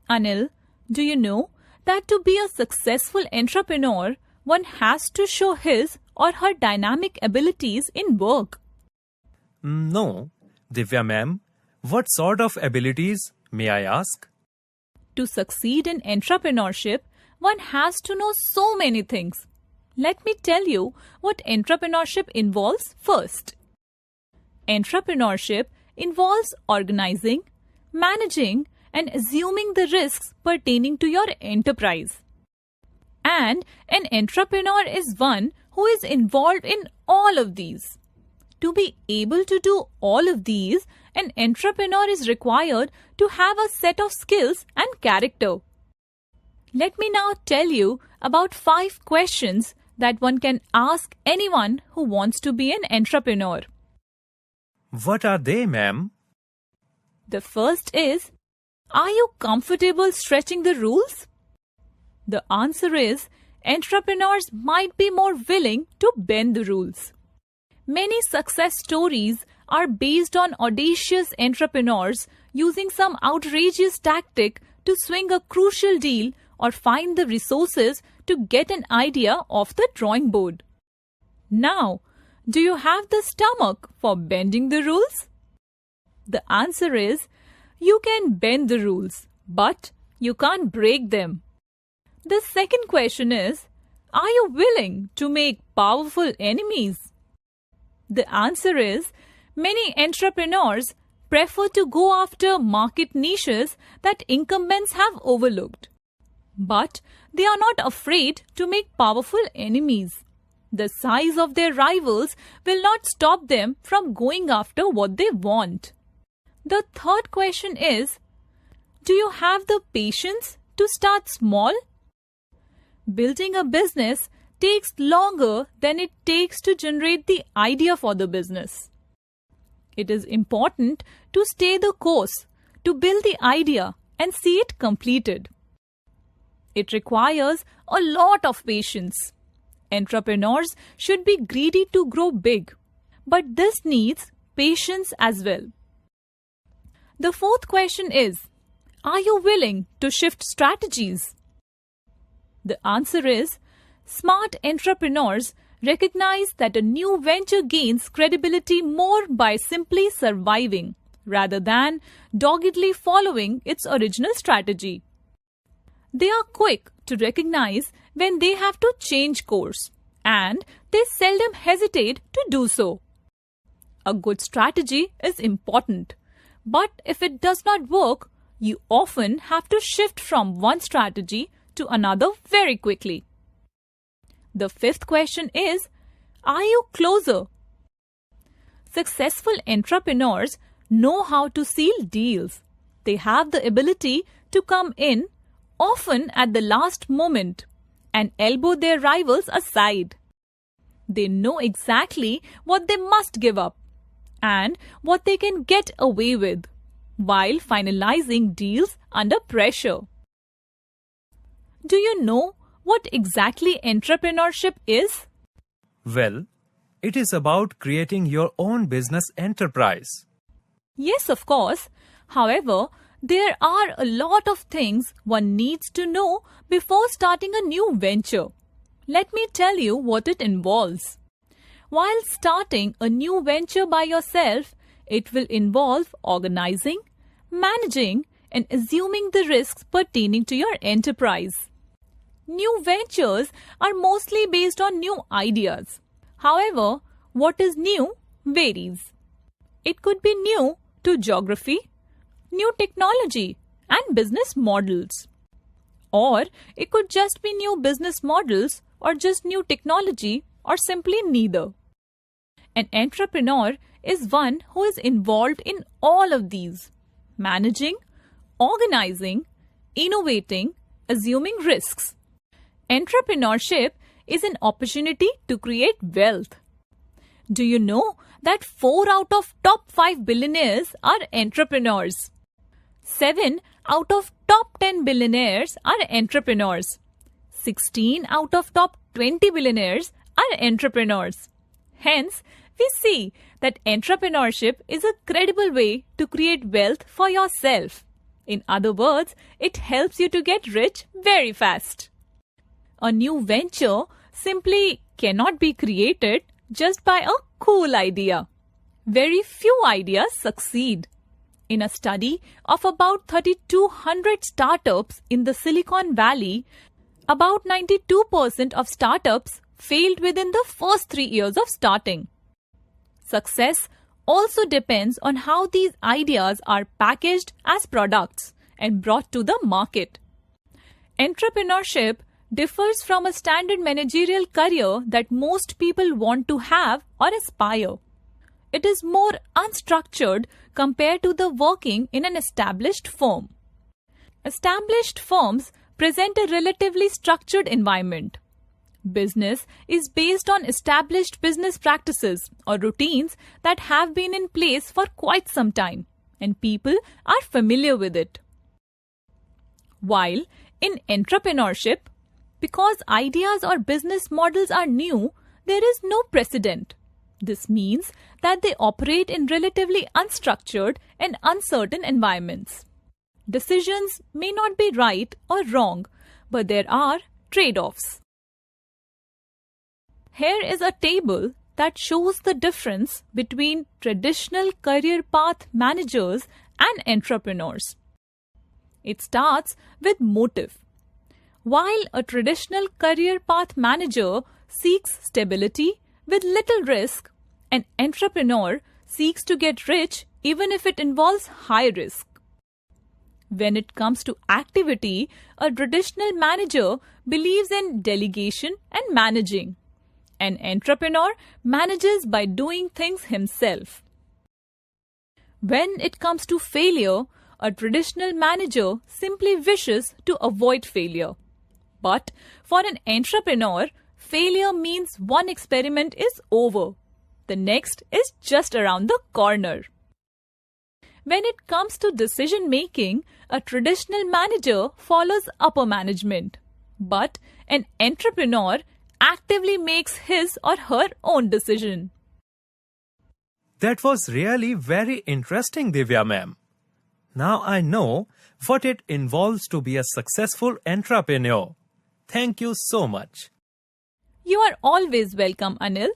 Anil, do you know that to be a successful entrepreneur, one has to show his or her dynamic abilities in work? No. Divya ma'am, what sort of abilities, may I ask? To succeed in entrepreneurship, one has to know so many things. Let me tell you what entrepreneurship involves first. Entrepreneurship involves organizing, managing, and assuming the risks pertaining to your enterprise. And an entrepreneur is one who is involved in all of these. To be able to do all of these, an entrepreneur is required to have a set of skills and character. Let me now tell you about 5 questions that one can ask anyone who wants to be an entrepreneur. What are they, ma'am? The first is, are you comfortable stretching the rules? The answer is, entrepreneurs might be more willing to bend the rules. Many success stories are based on audacious entrepreneurs using some outrageous tactic to swing a crucial deal or find the resources to get an idea off the drawing board. Now, do you have the stomach for bending the rules? The answer is, you can bend the rules, but you can't break them. The second question is, are you willing to make powerful enemies? The answer is, many entrepreneurs prefer to go after market niches that incumbents have overlooked. But they are not afraid to make powerful enemies. The size of their rivals will not stop them from going after what they want. The third question is, do you have the patience to start small? Building a business takes longer than it takes to generate the idea for the business. It is important to stay the course, to build the idea and see it completed. It requires a lot of patience. Entrepreneurs should be greedy to grow big, but this needs patience as well. The fourth question is, are you willing to shift strategies? The answer is, smart entrepreneurs recognize that a new venture gains credibility more by simply surviving rather than doggedly following its original strategy. They are quick to recognize when they have to change course, and they seldom hesitate to do so. A good strategy is important, but if it does not work, you often have to shift from one strategy to another very quickly. The fifth question is, are you closer? Successful entrepreneurs know how to seal deals. They have the ability to come in, often at the last moment, and elbow their rivals aside. They know exactly what they must give up and what they can get away with, while finalizing deals under pressure. Do you know what exactly entrepreneurship is? Well, it is about creating your own business enterprise. Yes, of course. However, there are a lot of things one needs to know before starting a new venture. Let me tell you what it involves. While starting a new venture by yourself, it will involve organizing, managing, and assuming the risks pertaining to your enterprise. New ventures are mostly based on new ideas. However, what is new varies. It could be new to geography, new technology, and business models. Or it could just be new business models or just new technology or simply neither. An entrepreneur is one who is involved in all of these: managing, organizing, innovating, assuming risks. Entrepreneurship is an opportunity to create wealth. Do you know that 4 out of top 5 billionaires are entrepreneurs? 7 out of top 10 billionaires are entrepreneurs. 16 out of top 20 billionaires are entrepreneurs. Hence, we see that entrepreneurship is a credible way to create wealth for yourself. In other words, it helps you to get rich very fast. A new venture simply cannot be created just by a cool idea. Very few ideas succeed. In a study of about 3,200 startups in the Silicon Valley, about 92% of startups failed within the first 3 years of starting. Success also depends on how these ideas are packaged as products and brought to the market. Entrepreneurship differs from a standard managerial career that most people want to have or aspire. It is more unstructured compared to the working in an established firm. Established firms present a relatively structured environment. Business is based on established business practices or routines that have been in place for quite some time, and people are familiar with it. While in entrepreneurship, because ideas or business models are new, there is no precedent. This means that they operate in relatively unstructured and uncertain environments. Decisions may not be right or wrong, but there are trade-offs. Here is a table that shows the difference between traditional career path managers and entrepreneurs. It starts with motive. While a traditional career path manager seeks stability with little risk, an entrepreneur seeks to get rich even if it involves high risk. When it comes to activity, a traditional manager believes in delegation and managing. An entrepreneur manages by doing things himself. When it comes to failure, a traditional manager simply wishes to avoid failure. But for an entrepreneur, failure means one experiment is over. The next is just around the corner. When it comes to decision making, a traditional manager follows upper management. But an entrepreneur actively makes his or her own decision. That was really very interesting, Divya ma'am. Now I know what it involves to be a successful entrepreneur. Thank you so much. You are always welcome, Anil.